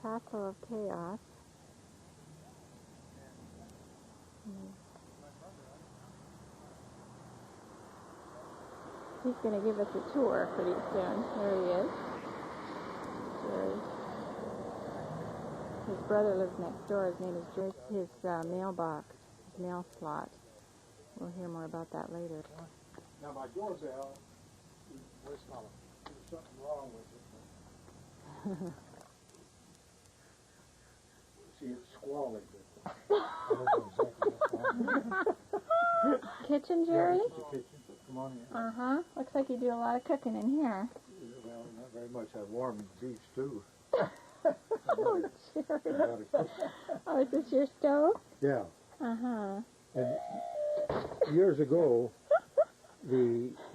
Castle of Chaos. He's going to give us a tour pretty soon. There he is. Jerry. His brother lives next door. His name is Jerry. His mailbox, his mail slot. We'll hear more about that later. Now my doorbell, there's something wrong with it. See, it's squalling. Kitchen, Jerry? Yeah, it's a kitchen. Come on in. Uh-huh. Looks like you do a lot of cooking in here. Well, not very much. I warm beef stew. Oh, Jerry. Oh, is this your stove? Yeah. Uh-huh. And years ago,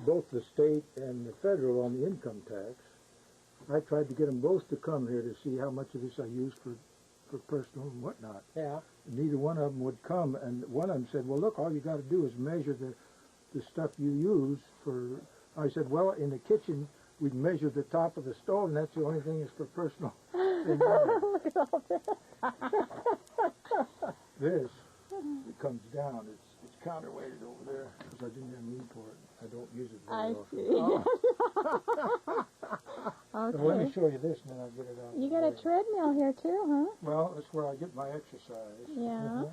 both the state and the federal on the income tax, I tried to get them both to come here to see how much of this I use for personal and whatnot. Yeah. And neither one of them would come, and one of them said, well, look, all you got to do is measure the stuff you use for... I said, well, in the kitchen, we'd measure the top of the stove, and that's the only thing is for personal. Look at all this. This, it comes down. It's counterweighted over there because I didn't have need for it. I don't use it very often. Okay. So let me show you this, and then I'll get it out. You got a treadmill here too, huh? Well, that's where I get my exercise. Yeah.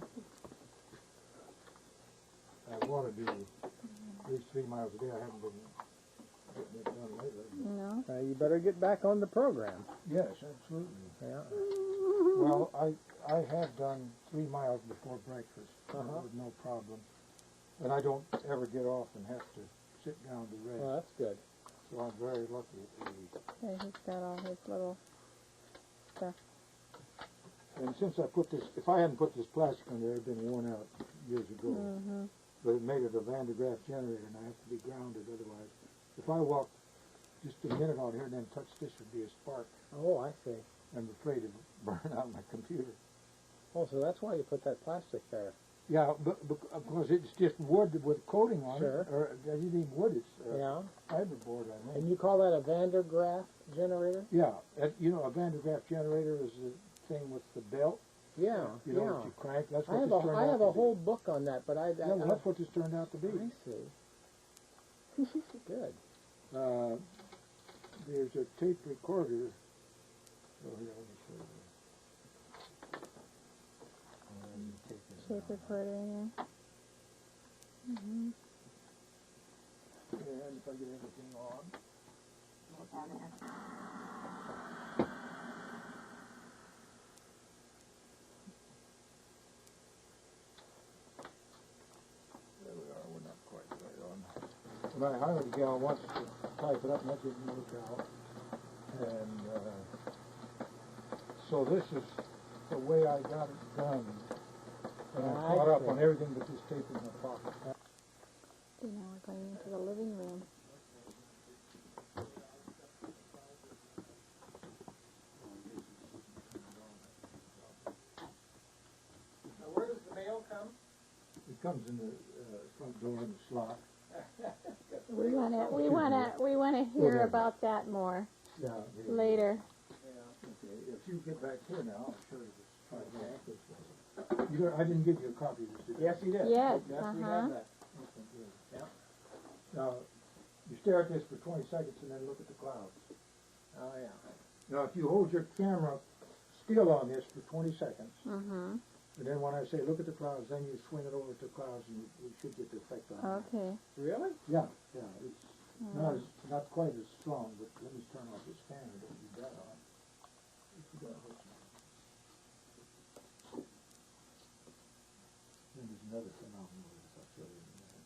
I want to do at least 3 miles a day. I haven't been getting it done lately. No. You better get back on the program. Yes, absolutely. Yeah. Well, I have done 3 miles before breakfast with no problem. And I don't ever get off and have to sit down to rest. Well, that's good. So I'm very lucky at least. There, he's got all his little stuff. And since I put this, if I hadn't put this plastic on there, it would have been worn out years ago. Mm-hmm. But it made it a Van de Graaff generator, and I have to be grounded otherwise. If I walk just a minute out here and then touch this, would be a spark. Oh, I see. I'm afraid it'd burn out my computer. Oh, so that's why you put that plastic there. Yeah, but because it's just wood with coating on Sure. it, or it isn't even wood, it's fiberboard, I think. And you call that a Van de Graaff generator? Yeah, you know, a Van de Graaff generator is the thing with the belt. Yeah, You know, what you crank. That's what I have a whole book on that, but yeah, well, that's what this turned out to be. I see. Good. There's a tape recorder. Oh, here, let me show you. Tape recorder in here. Mm-hmm. And if I get everything on. There we are. We're not quite right on. My hired gal wants to type it up, and that didn't work out. And so this is the way I got it done. And I caught up on everything but this tape in my pocket. So now we're going into the living room. Now, where does the mail come? It comes in the front door in the slot. We wanna hear about that more Yeah. later. Okay. If you get back here now, I'll show you this. I didn't give you a copy of this, did I? Yes, you did. Yes, we uh-huh. have that. Okay, good. Yeah. Now, you stare at this for 20 seconds and then look at the clouds. Oh, yeah. Now, if you hold your camera still on this for 20 seconds, Mm-hmm. and then when I say look at the clouds, then you swing it over to clouds and you should get the effect on it. Okay. Really? Yeah, it's not quite as strong, but let me turn off this fan and don't leave that on. Then there's another phenomenon I'll show you in a minute.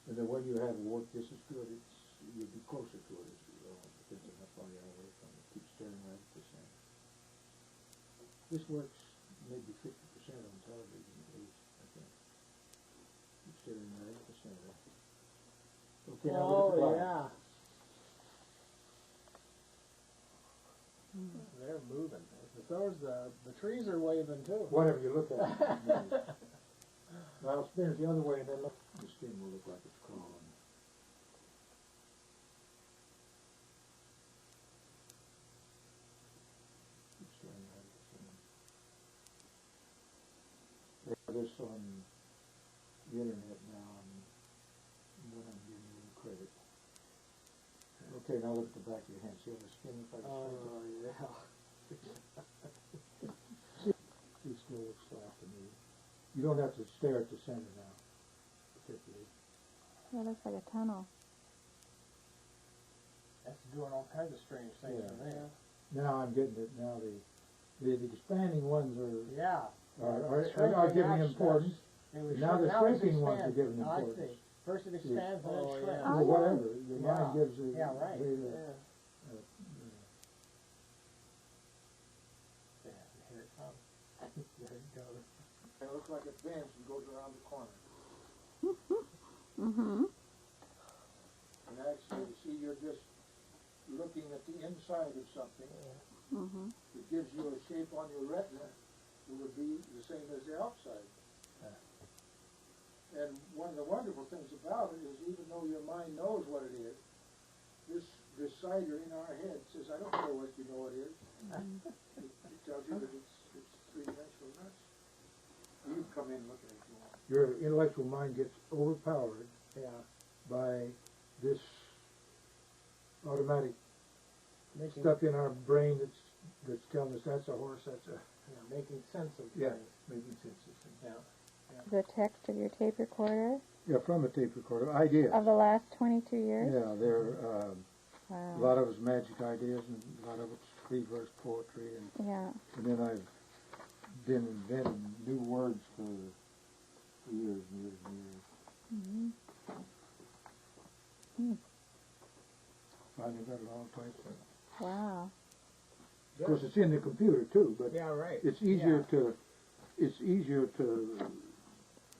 And then when you have work this is good, you'll be closer to it as you go. Depends on how far you are away from it. Keep staring right at the center. This works maybe 50% on television at least, I think. Keep staring right at the center. Okay, now look at the clouds. Yeah. They're moving. The trees are waving too. Whatever you look at. Now I'll spin it the other way and then look. The skin will look like it's crawling. on the internet now, and then I'm giving you credit. Okay, now look at the back of your hand. See how the skin is like a Oh, yeah. It still looks flat to me. You don't have to stare at the center now, particularly. That looks like a tunnel. That's doing all kinds of strange things Yeah. in there. Now I'm getting it. Now the expanding ones Yeah. are giving importance. Now the shrinking ones are giving I importance. see. First it expands, then it shrinks. Oh, Well, whatever. Your Yeah. mind gives it. Yeah, right. Way to, Yeah. Yeah, here it comes. there it goes. It looks like it bends and goes around the corner. Mm-hmm. And actually, see, you're just looking at the inside of something. Mm-hmm. It gives you a shape on your retina that would be the same as the outside. And one of the wonderful things about it is, even though your mind knows what it is, this decider in our head says, I don't care what you know it is. It tells you that it's three-dimensional nuts. You can come in and look at it if you want. Your intellectual mind gets overpowered by this automatic stuff in our brain that's telling us that's a horse, that's a... Making sense of Yeah, things. making sense of things. Yeah. The text of your tape recorder Yeah, from a tape recorder. Ideas. of the last 22 years? Yeah, they're a Wow. lot of it's magic ideas, and a lot of it's free verse poetry, Yeah. and then I've been inventing new words for years and years and years. Mm-hmm. Finally got it all typed up. Wow. Of course, it's in the computer too, but Yeah, right. it's easier to. It's easier to.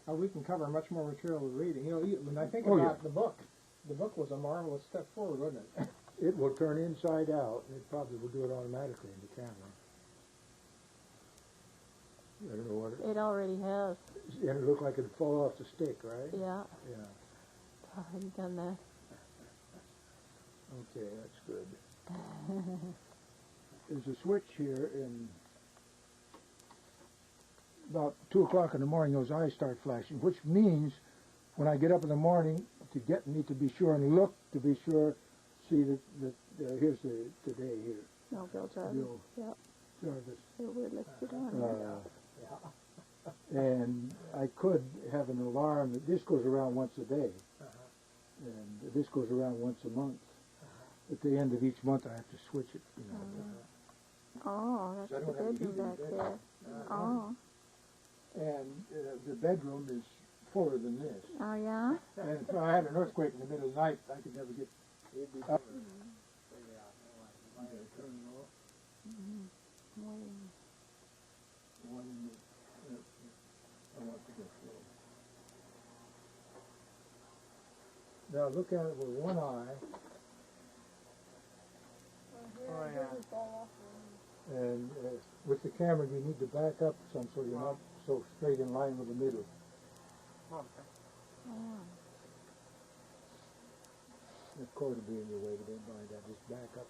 We can cover much more material with reading. You know, when I think Oh, about the book was a marvelous step forward, wasn't it? It will turn inside out, and it probably will do it automatically in the camera. I don't know what It already has. and it looked like it'd fall off the stick, right? Yeah. Yeah. It's already done that. Okay, that's good. There's a switch here, and about 2 o'clock in the morning, those eyes start flashing, which means when I get up in the morning need to be sure and look to be sure. See that here's the day here. No, Bill Jarvis. Bill Yep. Jarvis. So we're listed on And I could have an alarm that this goes around once a day, and this goes around once a month. At the end of each month, I have to switch it. You know. Oh, that's So I the don't have bedroom heating back bed. there. Oh. And the bedroom is fuller than this. Oh, yeah? And if I had an earthquake in the middle of the night, I could never get up. Now look at it with one eye, Oh, yeah. and with the camera you need to back up some so you're not so straight in line with the middle. Oh. The cord will be in your way, but don't mind that. Just back up.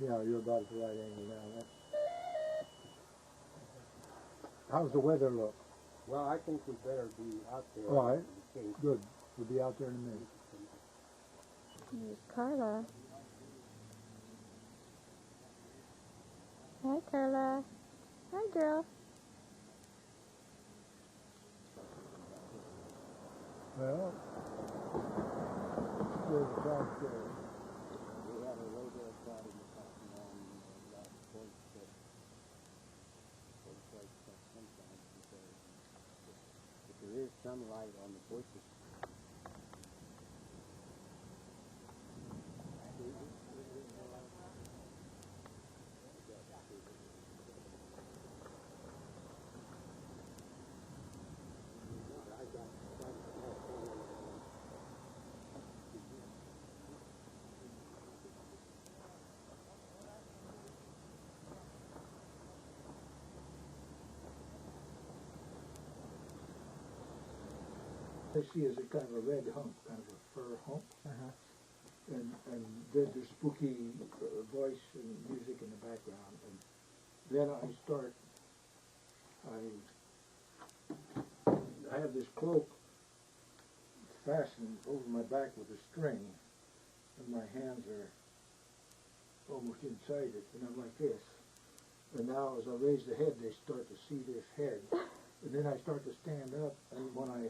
Yeah, you're about at the right angle now. How's the weather look? Well, I think we better be out there. All right. in case. Good. We'll be out there in a minute. Here's Carla. Hi, Carla. Hi, girl. Well, there's a cloud there. We had a little bit of cloud in the top on last point, but looks like sometimes but there is some light on the bushes. I see is a kind of a red hump, kind of a fur hump. And there's spooky voice and music in the background. And then I start I have this cloak fastened over my back with a string, and my hands are almost inside it, and I'm like this. And now as I raise the head, they start to see this head. And then I start to stand up, and when I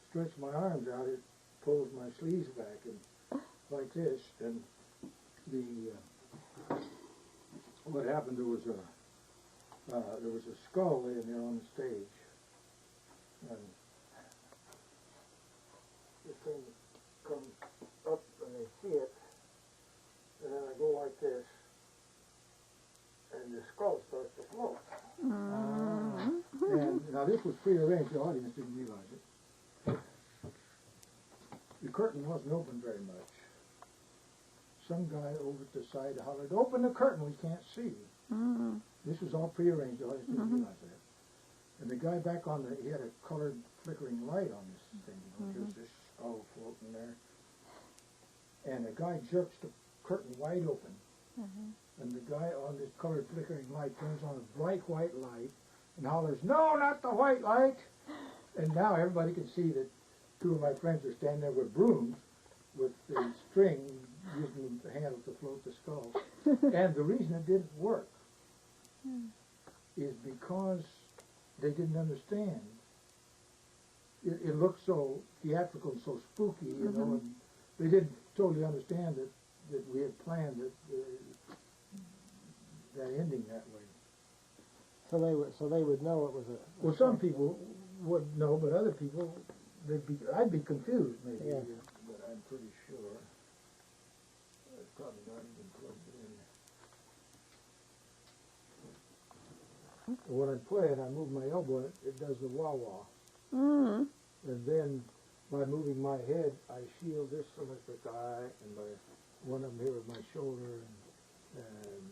stretch my arms out, it pulls my sleeves back, and like this. And what happened, there was a skull laying there on the stage. And the thing comes up, and they see it, and then I go like this, and the skull starts to float. And now this was prearranged, the audience didn't realize it. The curtain wasn't open very much. Some guy over at the side hollered, "Open the curtain, we can't see." This was all prearranged, the audience didn't realize that. And the guy back on he had a colored flickering light on this thing, just this skull floating there. And the guy jerks the curtain wide open. And the guy on this colored flickering light turns on a bright white light and hollers, "No, not the white light!" And now everybody can see that two of my friends are standing there with brooms with the string using the handle to float the skull. And the reason it didn't work is because they didn't understand. It looked so theatrical and so spooky, you know, and they didn't totally understand that we had planned that ending that way. So they would know it was a. Well, some people would know, but other people, I'd be confused maybe, Yeah. but I'm pretty sure. I'd probably not even plugged it in. When I'm playing, I move my elbow, and it does the wah-wah. And then, by moving my head, I shield this electric eye, and by one of them here with my shoulder, and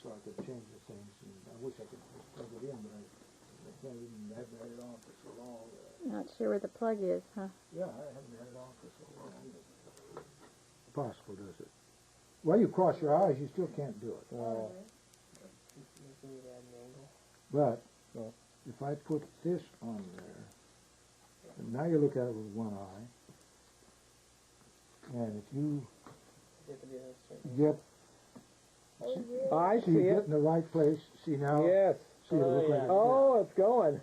so I could change the things. And I wish I could just plug it in, but I can't even have had it on for so long. Not sure where the plug is, huh? Yeah, I haven't had it on for so long. Possible, does it? Well, you cross your eyes, you still can't do it. But if I put this on there, and now you look at it with one eye, and if you get, I see it in the right place, see now? Yes. See, it look like Oh, it's going.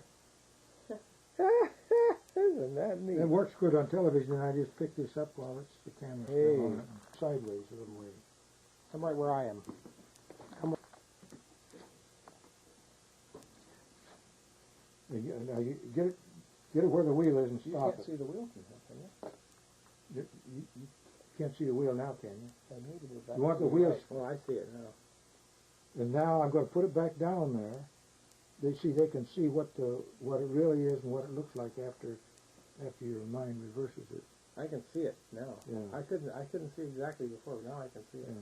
Isn't that neat? it works good on television, and I just pick this up while it's the camera's still on it, sideways a little way. Come right where I am. Now you get it where the wheel is and You stop can't it. see the wheel from here, can you? You can't see the wheel now, can you? I need to move back. You want the wheels? Oh, I see it now. And now I'm going to put it back down there. They can see what it really is and what it looks like after your mind reverses it. I can see it now. Yeah. I couldn't see exactly before, but now I can see it.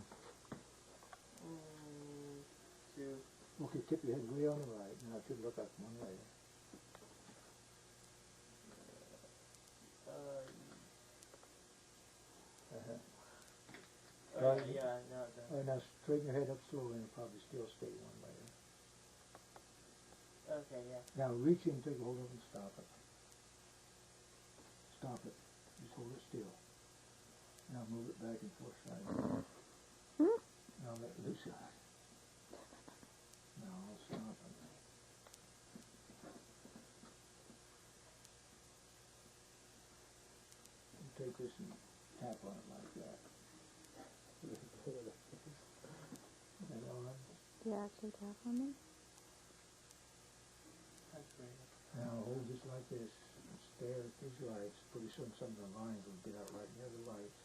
Yeah. Okay, tip your head way on the right. Now it should look up one way. Yeah, no, it does. All right, now straighten your head up slowly and it'll probably still stay one way. Okay, yeah. Now reach in, take a hold of it and stop it. Stop it. Just hold it still. Now move it back and forth side. Now let it loose it. Now I'll stop it. And take this and tap on it like that. And on. Do you actually tap on them? That's great. Now hold this like this and stare at these lights. Pretty soon some of the lines will get out right near the lights.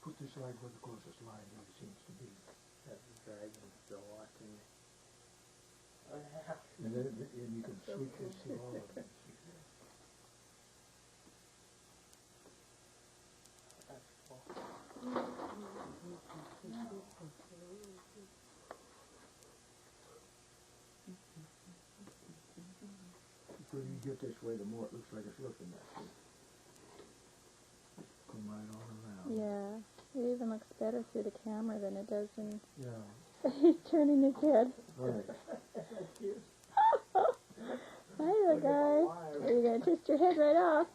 Put this light where the closest line really seems to be. That's the dragon still watching me. Oh, yeah. And then you can switch this to all of them. That's cool. The further you get this way, the more it looks like it's looking at you. Come right on around. Yeah. It even looks better through the camera than it does in... Yeah. He's turning his head. Right. Hi there, guys. Are you going to twist your head right off?